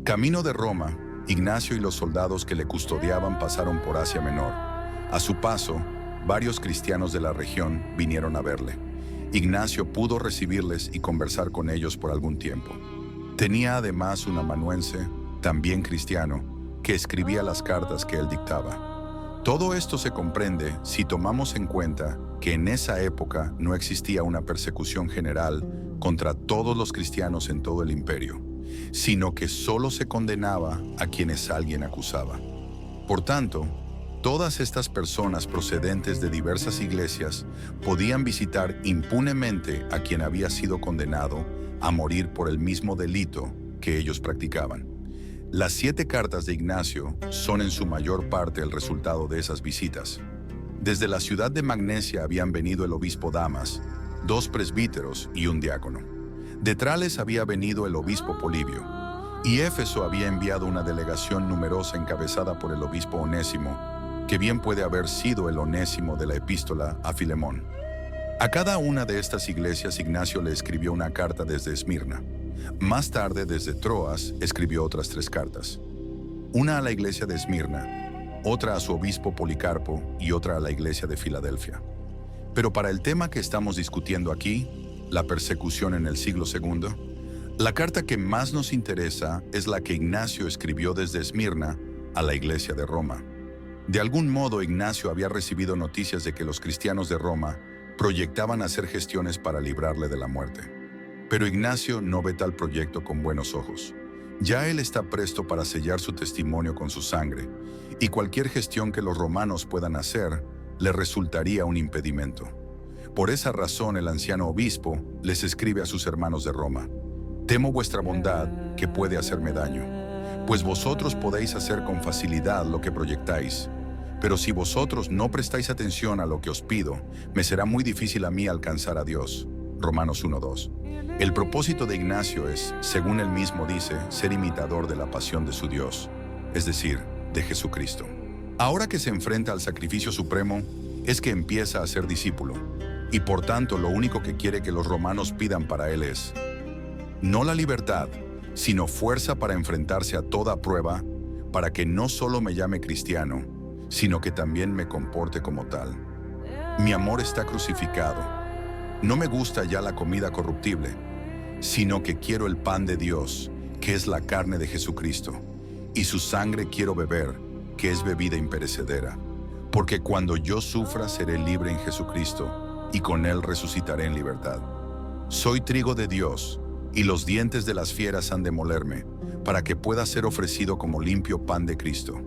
[SPEAKER 2] Camino de Roma, Ignacio y los soldados que le custodiaban pasaron por Asia Menor. A su paso, varios cristianos de la región vinieron a verle. Ignacio pudo recibirles y conversar con ellos por algún tiempo. Tenía además un amanuense, también cristiano, que escribía las cartas que él dictaba. Todo esto se comprende si tomamos en cuenta que en esa época no existía una persecución general contra todos los cristianos en todo el imperio, sino que solo se condenaba a quienes alguien acusaba. Por tanto, todas estas personas procedentes de diversas iglesias podían visitar impunemente a quien había sido condenado a morir por el mismo delito que ellos practicaban. Las 7 cartas de Ignacio son en su mayor parte el resultado de esas visitas. Desde la ciudad de Magnesia habían venido el obispo Damas, 2 presbíteros y un diácono. De Trales había venido el obispo Polibio, y Éfeso había enviado una delegación numerosa encabezada por el obispo Onésimo, que bien puede haber sido el Onésimo de la epístola a Filemón. A cada una de estas iglesias Ignacio le escribió una carta desde Esmirna. Más tarde, desde Troas, escribió otras 3 cartas. Una a la iglesia de Esmirna, otra a su obispo Policarpo y otra a la iglesia de Filadelfia. Pero para el tema que estamos discutiendo aquí, la persecución en el siglo II, la carta que más nos interesa es la que Ignacio escribió desde Esmirna a la iglesia de Roma. De algún modo, Ignacio había recibido noticias de que los cristianos de Roma proyectaban hacer gestiones para librarle de la muerte. Pero Ignacio no ve tal proyecto con buenos ojos. Ya él está presto para sellar su testimonio con su sangre, y cualquier gestión que los romanos puedan hacer le resultaría un impedimento. Por esa razón, el anciano obispo les escribe a sus hermanos de Roma: «Temo vuestra bondad, que puede hacerme daño, pues vosotros podéis hacer con facilidad lo que proyectáis. Pero si vosotros no prestáis atención a lo que os pido, me será muy difícil a mí alcanzar a Dios». Romanos 1:2. El propósito de Ignacio es, según él mismo dice, ser imitador de la pasión de su Dios, es decir, de Jesucristo. Ahora que se enfrenta al sacrificio supremo, es que empieza a ser discípulo, y por tanto lo único que quiere que los romanos pidan para él es no la libertad, sino fuerza para enfrentarse a toda prueba, para que no solo me llame cristiano, sino que también me comporte como tal. Mi amor está crucificado. No me gusta ya la comida corruptible, sino que quiero el pan de Dios, que es la carne de Jesucristo, y su sangre quiero beber, que es bebida imperecedera. Porque cuando yo sufra seré libre en Jesucristo, y con él resucitaré en libertad. Soy trigo de Dios, y los dientes de las fieras han de molerme, para que pueda ser ofrecido como limpio pan de Cristo.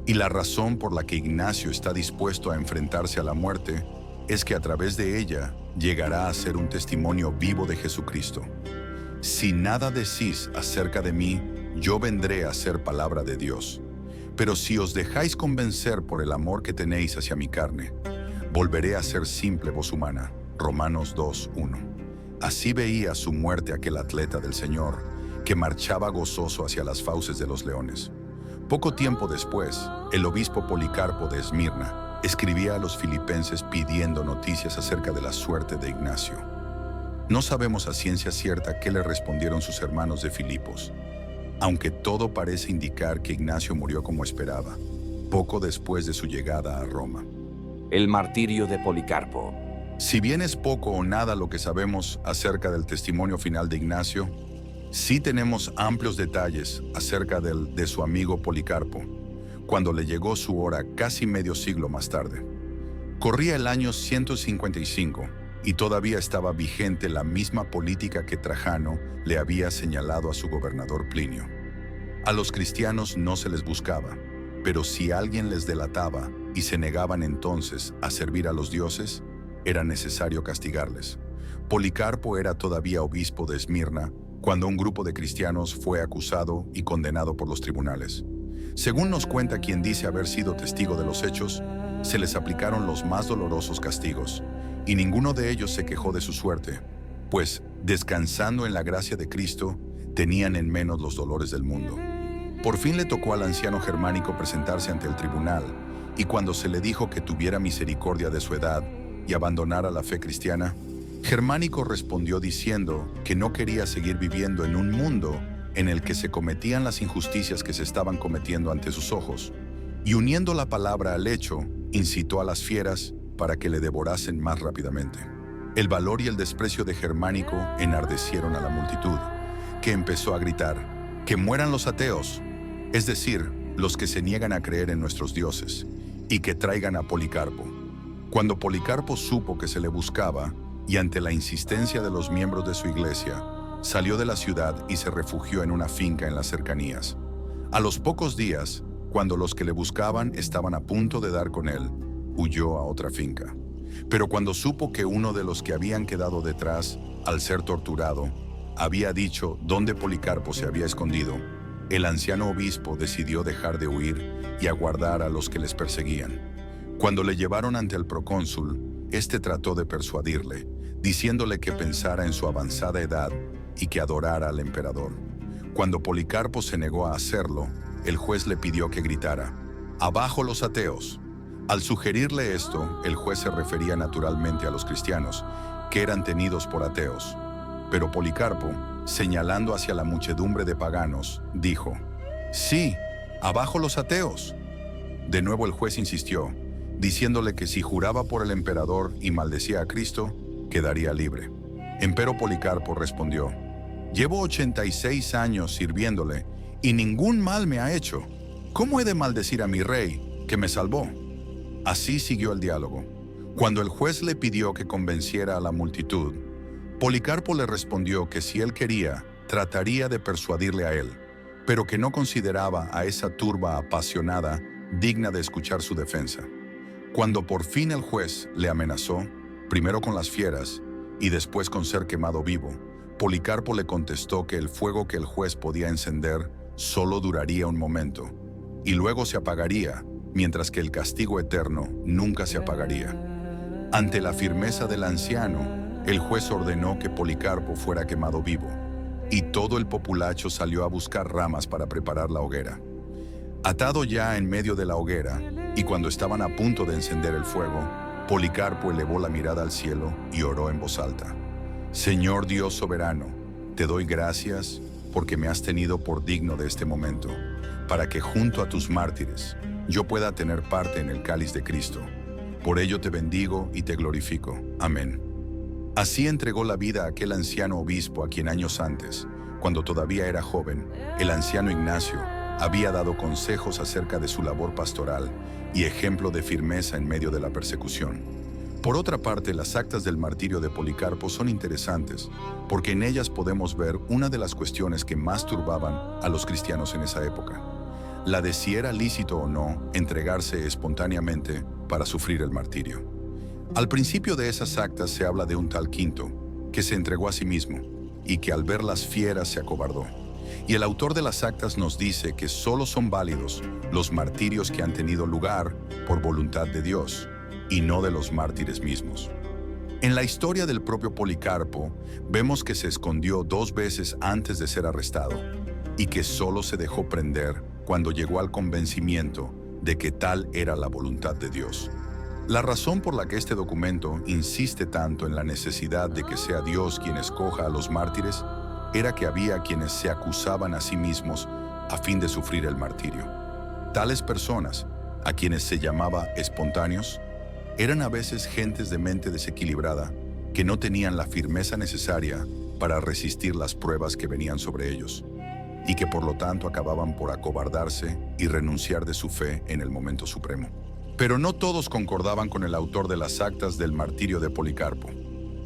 [SPEAKER 2] Y la razón por la que Ignacio está dispuesto a enfrentarse a la muerte es que a través de ella llegará a ser un testimonio vivo de Jesucristo. Si nada decís acerca de mí, yo vendré a ser palabra de Dios. Pero si os dejáis convencer por el amor que tenéis hacia mi carne, volveré a ser simple voz humana. Romanos 2:1. Así veía su muerte aquel atleta del Señor, que marchaba gozoso hacia las fauces de los leones. Poco tiempo después, el obispo Policarpo de Esmirna escribía a los filipenses pidiendo noticias acerca de la suerte de Ignacio. No sabemos a ciencia cierta qué le respondieron sus hermanos de Filipos, aunque todo parece indicar que Ignacio murió como esperaba, poco después de su llegada a Roma.
[SPEAKER 1] El martirio de Policarpo.
[SPEAKER 2] Si bien es poco o nada lo que sabemos acerca del testimonio final de Ignacio, sí tenemos amplios detalles acerca de su amigo Policarpo, cuando le llegó su hora casi medio siglo más tarde. Corría el año 155 y todavía estaba vigente la misma política que Trajano le había señalado a su gobernador Plinio. A los cristianos no se les buscaba, pero si alguien les delataba y se negaban entonces a servir a los dioses, era necesario castigarles. Policarpo era todavía obispo de Esmirna cuando un grupo de cristianos fue acusado y condenado por los tribunales. Según nos cuenta quien dice haber sido testigo de los hechos, se les aplicaron los más dolorosos castigos, y ninguno de ellos se quejó de su suerte, pues, descansando en la gracia de Cristo, tenían en menos los dolores del mundo. Por fin le tocó al anciano germánico presentarse ante el tribunal, y cuando se le dijo que tuviera misericordia de su edad y abandonara la fe cristiana, Germánico respondió diciendo que no quería seguir viviendo en un mundo en el que se cometían las injusticias que se estaban cometiendo ante sus ojos, y uniendo la palabra al hecho, incitó a las fieras para que le devorasen más rápidamente. El valor y el desprecio de Germánico enardecieron a la multitud, que empezó a gritar: «¡Que mueran los ateos!», es decir, los que se niegan a creer en nuestros dioses, y que traigan a Policarpo. Cuando Policarpo supo que se le buscaba, y ante la insistencia de los miembros de su iglesia, salió de la ciudad y se refugió en una finca en las cercanías. A los pocos días, cuando los que le buscaban estaban a punto de dar con él, huyó a otra finca. Pero cuando supo que uno de los que habían quedado detrás, al ser torturado, había dicho dónde Policarpo se había escondido, el anciano obispo decidió dejar de huir y aguardar a los que les perseguían. Cuando le llevaron ante el procónsul, este trató de persuadirle, diciéndole que pensara en su avanzada edad y que adorara al emperador. Cuando Policarpo se negó a hacerlo, el juez le pidió que gritara: «¡Abajo los ateos!». Al sugerirle esto, el juez se refería naturalmente a los cristianos, que eran tenidos por ateos. Pero Policarpo, señalando hacia la muchedumbre de paganos, dijo: «Sí, abajo los ateos». De nuevo el juez insistió, diciéndole que si juraba por el emperador y maldecía a Cristo, quedaría libre. Empero Policarpo respondió: «Llevo 86 años sirviéndole y ningún mal me ha hecho. ¿Cómo he de maldecir a mi rey, que me salvó?». Así siguió el diálogo. Cuando el juez le pidió que convenciera a la multitud, Policarpo le respondió que si él quería, trataría de persuadirle a él, pero que no consideraba a esa turba apasionada digna de escuchar su defensa. Cuando por fin el juez le amenazó, primero con las fieras y después con ser quemado vivo, Policarpo le contestó que el fuego que el juez podía encender solo duraría un momento, y luego se apagaría, mientras que el castigo eterno nunca se apagaría. Ante la firmeza del anciano, el juez ordenó que Policarpo fuera quemado vivo, y todo el populacho salió a buscar ramas para preparar la hoguera. Atado ya en medio de la hoguera, y cuando estaban a punto de encender el fuego, Policarpo elevó la mirada al cielo y oró en voz alta: «Señor Dios soberano, te doy gracias porque me has tenido por digno de este momento, para que junto a tus mártires yo pueda tener parte en el cáliz de Cristo. Por ello te bendigo y te glorifico. Amén». Así entregó la vida a aquel anciano obispo a quien años antes, cuando todavía era joven, el anciano Ignacio había dado consejos acerca de su labor pastoral y ejemplo de firmeza en medio de la persecución. Por otra parte, las actas del martirio de Policarpo son interesantes, porque en ellas podemos ver una de las cuestiones que más turbaban a los cristianos en esa época: la de si era lícito o no entregarse espontáneamente para sufrir el martirio. Al principio de esas actas se habla de un tal Quinto, que se entregó a sí mismo, y que al ver las fieras se acobardó. Y el autor de las actas nos dice que solo son válidos los martirios que han tenido lugar por voluntad de Dios, y no de los mártires mismos. En la historia del propio Policarpo, vemos que se escondió 2 veces antes de ser arrestado, y que solo se dejó prender cuando llegó al convencimiento de que tal era la voluntad de Dios. La razón por la que este documento insiste tanto en la necesidad de que sea Dios quien escoja a los mártires era que había quienes se acusaban a sí mismos a fin de sufrir el martirio. Tales personas, a quienes se llamaba espontáneos, eran a veces gentes de mente desequilibrada que no tenían la firmeza necesaria para resistir las pruebas que venían sobre ellos, y que por lo tanto acababan por acobardarse y renunciar de su fe en el momento supremo. Pero no todos concordaban con el autor de las actas del martirio de Policarpo.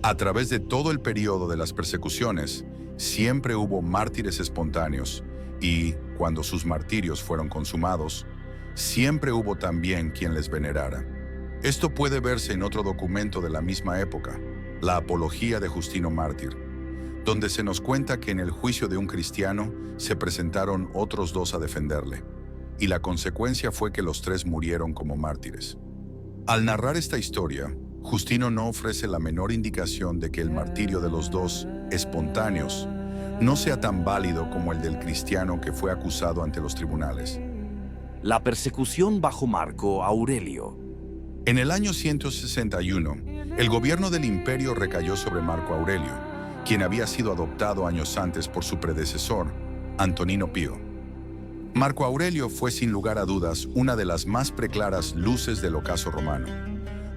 [SPEAKER 2] A través de todo el periodo de las persecuciones, siempre hubo mártires espontáneos y, cuando sus martirios fueron consumados, siempre hubo también quien les venerara. Esto puede verse en otro documento de la misma época, la Apología de Justino Mártir, donde se nos cuenta que en el juicio de un cristiano se presentaron otros 2 a defenderle, y la consecuencia fue que los 3 murieron como mártires. Al narrar esta historia, Justino no ofrece la menor indicación de que el martirio de los 2 espontáneos no sea tan válido como el del cristiano que fue acusado ante los tribunales.
[SPEAKER 1] La persecución bajo Marco Aurelio.
[SPEAKER 2] En el año 161, el gobierno del imperio recayó sobre Marco Aurelio, quien había sido adoptado años antes por su predecesor, Antonino Pío. Marco Aurelio fue sin lugar a dudas una de las más preclaras luces del ocaso romano.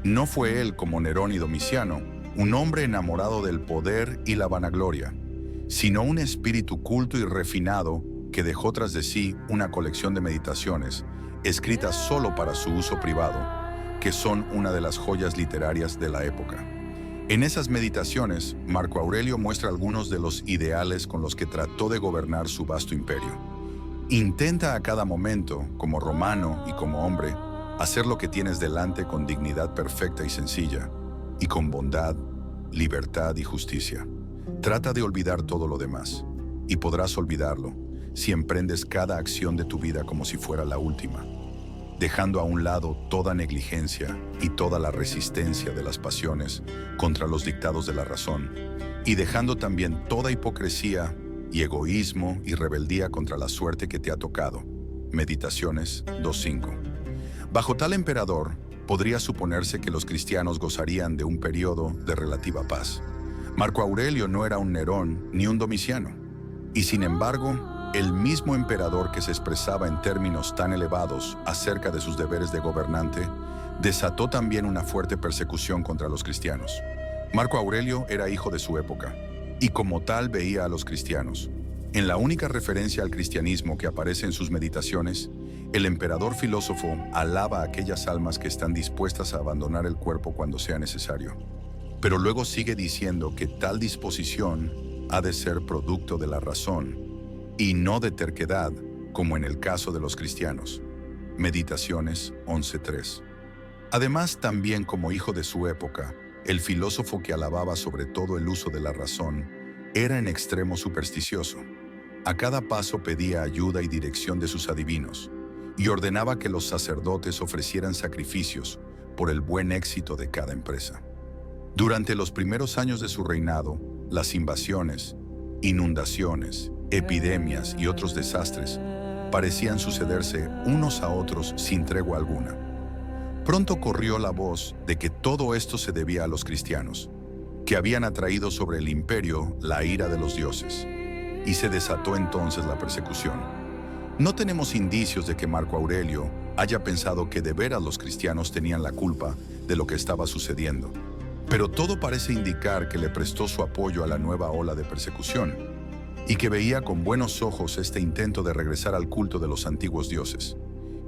[SPEAKER 2] No fue él, como Nerón y Domiciano, un hombre enamorado del poder y la vanagloria, sino un espíritu culto y refinado que dejó tras de sí una colección de meditaciones, escritas solo para su uso privado, que son una de las joyas literarias de la época. En esas meditaciones, Marco Aurelio muestra algunos de los ideales con los que trató de gobernar su vasto imperio. Intenta a cada momento, como romano y como hombre, hacer lo que tienes delante con dignidad perfecta y sencilla, y con bondad, libertad y justicia. Trata de olvidar todo lo demás, y podrás olvidarlo si emprendes cada acción de tu vida como si fuera la última, dejando a un lado toda negligencia y toda la resistencia de las pasiones contra los dictados de la razón, y dejando también toda hipocresía y egoísmo y rebeldía contra la suerte que te ha tocado. Meditaciones 2.5. Bajo tal emperador, podría suponerse que los cristianos gozarían de un periodo de relativa paz. Marco Aurelio no era un Nerón ni un Domiciano, y sin embargo, el mismo emperador que se expresaba en términos tan elevados acerca de sus deberes de gobernante, desató también una fuerte persecución contra los cristianos. Marco Aurelio era hijo de su época, y como tal veía a los cristianos. En la única referencia al cristianismo que aparece en sus meditaciones, el emperador filósofo alaba a aquellas almas que están dispuestas a abandonar el cuerpo cuando sea necesario. Pero luego sigue diciendo que tal disposición ha de ser producto de la razón y no de terquedad, como en el caso de los cristianos. Meditaciones 11.3. Además, también como hijo de su época, el filósofo que alababa sobre todo el uso de la razón era en extremo supersticioso. A cada paso pedía ayuda y dirección de sus adivinos, y ordenaba que los sacerdotes ofrecieran sacrificios por el buen éxito de cada empresa. Durante los primeros años de su reinado, las invasiones, inundaciones, epidemias y otros desastres parecían sucederse unos a otros sin tregua alguna. Pronto corrió la voz de que todo esto se debía a los cristianos, que habían atraído sobre el imperio la ira de los dioses, y se desató entonces la persecución. No tenemos indicios de que Marco Aurelio haya pensado que de veras los cristianos tenían la culpa de lo que estaba sucediendo, pero todo parece indicar que le prestó su apoyo a la nueva ola de persecución y que veía con buenos ojos este intento de regresar al culto de los antiguos dioses.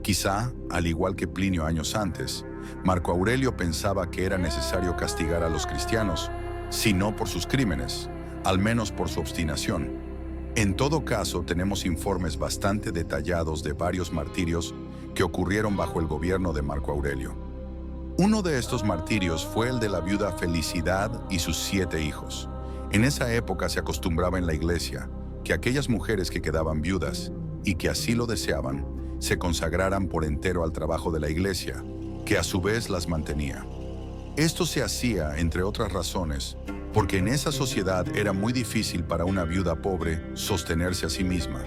[SPEAKER 2] Quizá, al igual que Plinio años antes, Marco Aurelio pensaba que era necesario castigar a los cristianos, si no por sus crímenes, al menos por su obstinación. En todo caso, tenemos informes bastante detallados de varios martirios que ocurrieron bajo el gobierno de Marco Aurelio. Uno de estos martirios fue el de la viuda Felicidad y sus 7 hijos. En esa época se acostumbraba en la iglesia que aquellas mujeres que quedaban viudas y que así lo deseaban, se consagraran por entero al trabajo de la iglesia, que a su vez las mantenía. Esto se hacía, entre otras razones, porque en esa sociedad era muy difícil para una viuda pobre sostenerse a sí misma,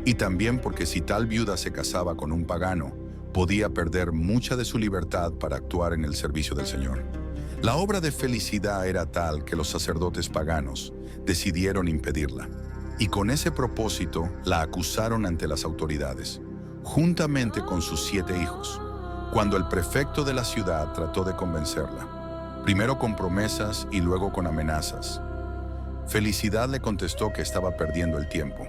[SPEAKER 2] y también porque si tal viuda se casaba con un pagano, podía perder mucha de su libertad para actuar en el servicio del Señor. La obra de Felicidad era tal que los sacerdotes paganos decidieron impedirla, y con ese propósito la acusaron ante las autoridades, juntamente con sus 7 hijos, cuando el prefecto de la ciudad trató de convencerla, primero con promesas y luego con amenazas. Felicidad le contestó que estaba perdiendo el tiempo.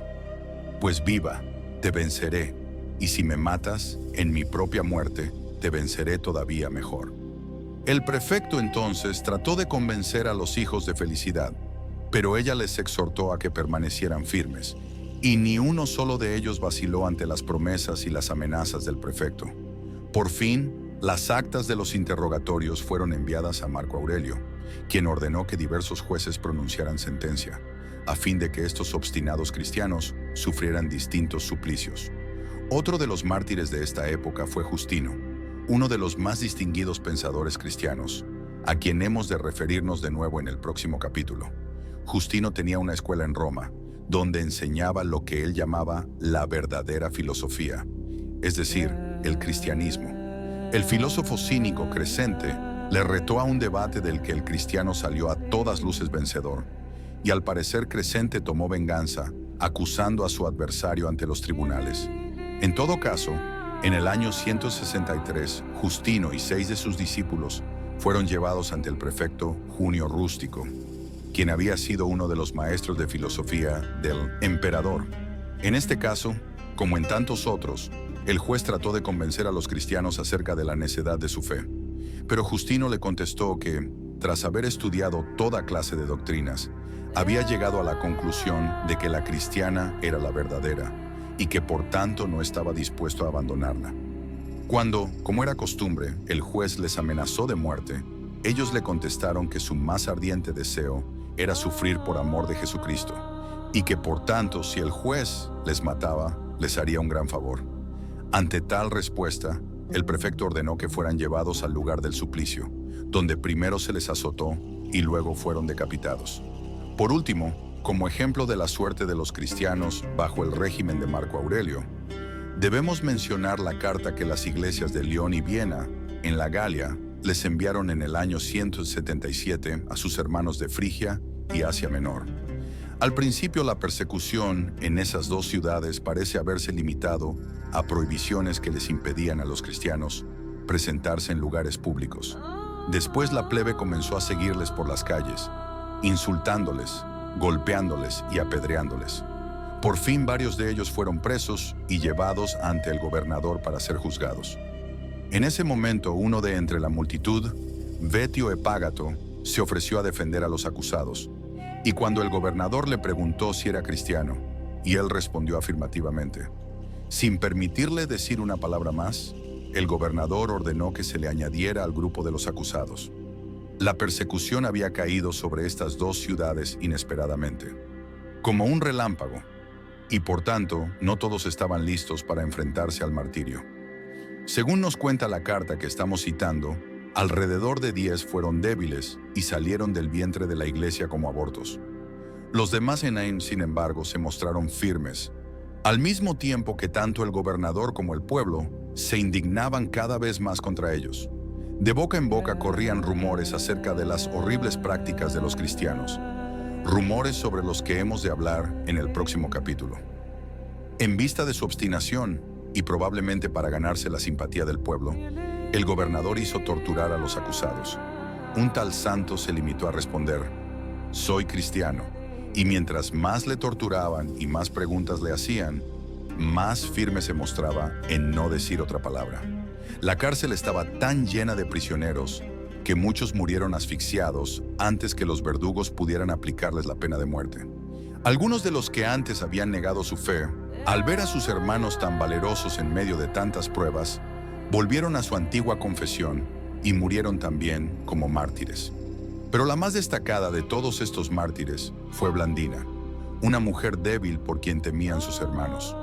[SPEAKER 2] Pues viva, te venceré, y si me matas, en mi propia muerte, te venceré todavía mejor. El prefecto entonces trató de convencer a los hijos de Felicidad, pero ella les exhortó a que permanecieran firmes, y ni uno solo de ellos vaciló ante las promesas y las amenazas del prefecto. Por fin, las actas de los interrogatorios fueron enviadas a Marco Aurelio, quien ordenó que diversos jueces pronunciaran sentencia, a fin de que estos obstinados cristianos sufrieran distintos suplicios. Otro de los mártires de esta época fue Justino, uno de los más distinguidos pensadores cristianos, a quien hemos de referirnos de nuevo en el próximo capítulo. Justino tenía una escuela en Roma, donde enseñaba lo que él llamaba la verdadera filosofía, es decir, el cristianismo. El filósofo cínico Crescente le retó a un debate del que el cristiano salió a todas luces vencedor, y al parecer Crescente tomó venganza, acusando a su adversario ante los tribunales. En todo caso, en el año 163, Justino y 6 de sus discípulos fueron llevados ante el prefecto Junio Rústico, quien había sido uno de los maestros de filosofía del emperador. En este caso, como en tantos otros, el juez trató de convencer a los cristianos acerca de la necedad de su fe. Pero Justino le contestó que, tras haber estudiado toda clase de doctrinas, había llegado a la conclusión de que la cristiana era la verdadera y que por tanto no estaba dispuesto a abandonarla. Cuando, como era costumbre, el juez les amenazó de muerte, ellos le contestaron que su más ardiente deseo era sufrir por amor de Jesucristo, y que por tanto, si el juez les mataba, les haría un gran favor. Ante tal respuesta, el prefecto ordenó que fueran llevados al lugar del suplicio, donde primero se les azotó y luego fueron decapitados. Por último, como ejemplo de la suerte de los cristianos bajo el régimen de Marco Aurelio, debemos mencionar la carta que las iglesias de León y Viena, en la Galia, les enviaron en el año 177 a sus hermanos de Frigia y Asia Menor. Al principio, la persecución en esas dos ciudades parece haberse limitado a prohibiciones que les impedían a los cristianos presentarse en lugares públicos. Después la plebe comenzó a seguirles por las calles, insultándoles, golpeándoles y apedreándoles. Por fin varios de ellos fueron presos y llevados ante el gobernador para ser juzgados. En ese momento, uno de entre la multitud, Vetio Epágato, se ofreció a defender a los acusados. Y cuando el gobernador le preguntó si era cristiano, y él respondió afirmativamente, sin permitirle decir una palabra más, el gobernador ordenó que se le añadiera al grupo de los acusados. La persecución había caído sobre estas dos ciudades inesperadamente, como un relámpago, y por tanto no todos estaban listos para enfrentarse al martirio. Según nos cuenta la carta que estamos citando, alrededor de 10 fueron débiles y salieron del vientre de la iglesia como abortos. Los demás en Naín, sin embargo, se mostraron firmes, al mismo tiempo que tanto el gobernador como el pueblo se indignaban cada vez más contra ellos. De boca en boca corrían rumores acerca de las horribles prácticas de los cristianos, rumores sobre los que hemos de hablar en el próximo capítulo. En vista de su obstinación, y probablemente para ganarse la simpatía del pueblo, el gobernador hizo torturar a los acusados. Un tal santo se limitó a responder, «Soy cristiano», y mientras más le torturaban y más preguntas le hacían, más firme se mostraba en no decir otra palabra. La cárcel estaba tan llena de prisioneros que muchos murieron asfixiados antes que los verdugos pudieran aplicarles la pena de muerte. Algunos de los que antes habían negado su fe, al ver a sus hermanos tan valerosos en medio de tantas pruebas, volvieron a su antigua confesión y murieron también como mártires. Pero la más destacada de todos estos mártires fue Blandina, una mujer débil por quien temían sus hermanos.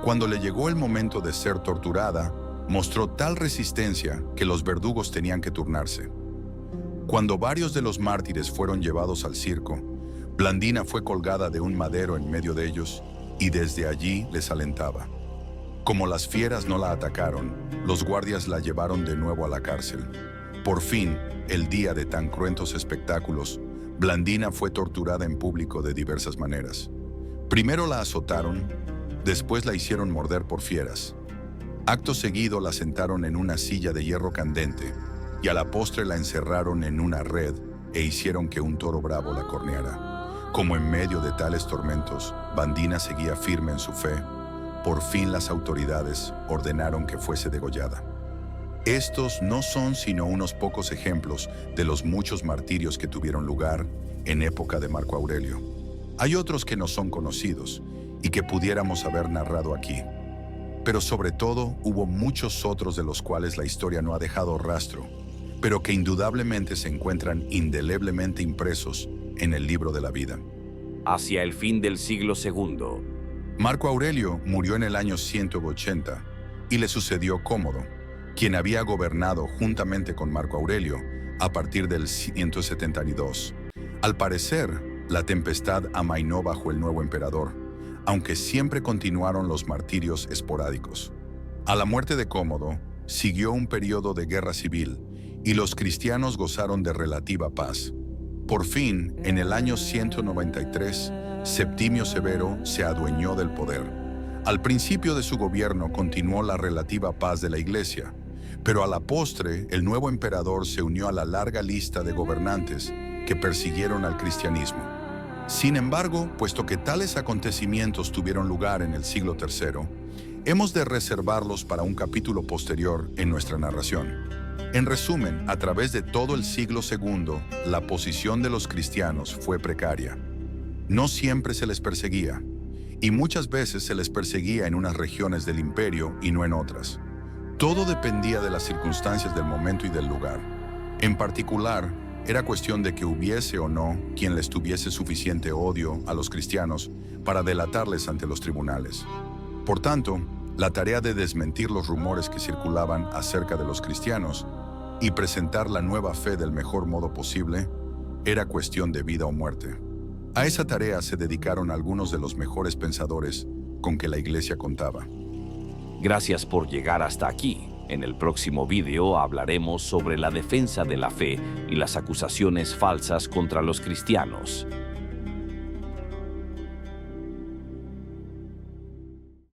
[SPEAKER 2] Cuando le llegó el momento de ser torturada, mostró tal resistencia que los verdugos tenían que turnarse. Cuando varios de los mártires fueron llevados al circo, Blandina fue colgada de un madero en medio de ellos y desde allí les alentaba. Como las fieras no la atacaron, los guardias la llevaron de nuevo a la cárcel. Por fin, el día de tan cruentos espectáculos, Blandina fue torturada en público de diversas maneras. Primero la azotaron, después la hicieron morder por fieras. Acto seguido la sentaron en una silla de hierro candente y a la postre la encerraron en una red e hicieron que un toro bravo la corneara. Como en medio de tales tormentos, Blandina seguía firme en su fe, por fin las autoridades ordenaron que fuese degollada. Estos no son sino unos pocos ejemplos de los muchos martirios que tuvieron lugar en época de Marco Aurelio. Hay otros que no son conocidos y que pudiéramos haber narrado aquí. Pero sobre todo hubo muchos otros de los cuales la historia no ha dejado rastro, pero que indudablemente se encuentran indeleblemente impresos en el libro de la vida.
[SPEAKER 1] Hacia el fin del siglo II,
[SPEAKER 2] Marco Aurelio murió en el año 180 y le sucedió Cómodo, quien había gobernado juntamente con Marco Aurelio a partir del 172. Al parecer, la tempestad amainó bajo el nuevo emperador, aunque siempre continuaron los martirios esporádicos. A la muerte de Cómodo, siguió un periodo de guerra civil y los cristianos gozaron de relativa paz. Por fin, en el año 193, Septimio Severo se adueñó del poder. Al principio de su gobierno continuó la relativa paz de la Iglesia, pero a la postre el nuevo emperador se unió a la larga lista de gobernantes que persiguieron al cristianismo. Sin embargo, puesto que tales acontecimientos tuvieron lugar en el siglo III, hemos de reservarlos para un capítulo posterior en nuestra narración. En resumen, a través de todo el siglo II, la posición de los cristianos fue precaria. No siempre se les perseguía, y muchas veces se les perseguía en unas regiones del imperio y no en otras. Todo dependía de las circunstancias del momento y del lugar. En particular, Era cuestión de que hubiese o no quien les tuviese suficiente odio a los cristianos para delatarles ante los tribunales. Por tanto, la tarea de desmentir los rumores que circulaban acerca de los cristianos y presentar la nueva fe del mejor modo posible era cuestión de vida o muerte. A esa tarea se dedicaron algunos de los mejores pensadores con que la Iglesia contaba.
[SPEAKER 1] Gracias por llegar hasta aquí. En el próximo video hablaremos sobre la defensa de la fe y las acusaciones falsas contra los cristianos.